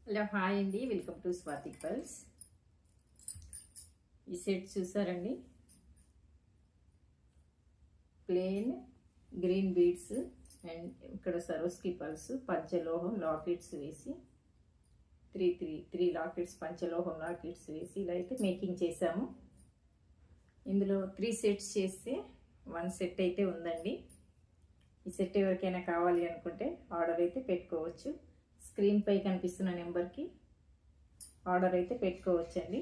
Hello hi అండి, welcome to Swathi pulse. ఈ set చూసారండి, ప్లెయిన్ గ్రీన్ బీడ్స్ అండ్ ఇక్కడ సరోస్కి పల్స్ పంచలోహం లాకెట్స్ వేసి త్రీ లాకెట్స్ పంచలోహం లాకెట్స్ వేసి ఇలా అయితే మేకింగ్ చేసాము. ఇందులో 3 సెట్స్ చేస్తే 1 సెట్ అయితే ఉందండి. ఈ సెట్ ఎవరికైనా కావాలి అనుకుంటే ఆర్డర్ అయితే పెట్టుకోవచ్చు. స్క్రీన్ పై కనిపిస్తున్న నెంబర్కి ఆర్డర్ అయితే పెట్టుకోవచ్చండి.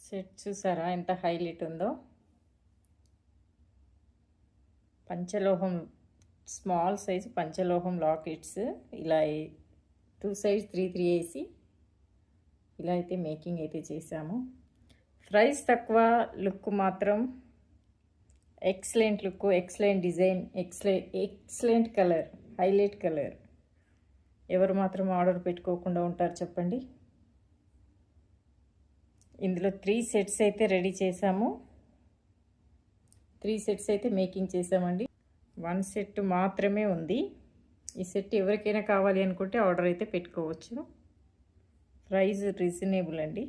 సెట్ చూసారా ఎంత హైలైట్ ఉందో. పంచలోహం స్మాల్ సైజు పంచలోహం లాకెట్స్ ఇలా 2 సైడ్స్ 3 వేసి ఇలా అయితే మేకింగ్ అయితే చేసాము. ప్రైస్ తక్కువ, లుక్ మాత్రం excellent look, excellent design, excellent colour, highlight colour. ఎవరు మాత్రం ఆర్డర్ పెట్టుకోకుండా ఉంటారు చెప్పండి. ఇందులో 3 సెట్స్ అయితే రెడీ చేసాము. 3 సెట్స్ అయితే మేకింగ్ చేసామండి. 1 సెట్ మాత్రమే ఉంది. ఈ సెట్ ఎవరికైనా కావాలి అనుకుంటే ఆర్డర్ అయితే పెట్టుకోవచ్చు. ప్రైస్ రీజనబుల్ అండి.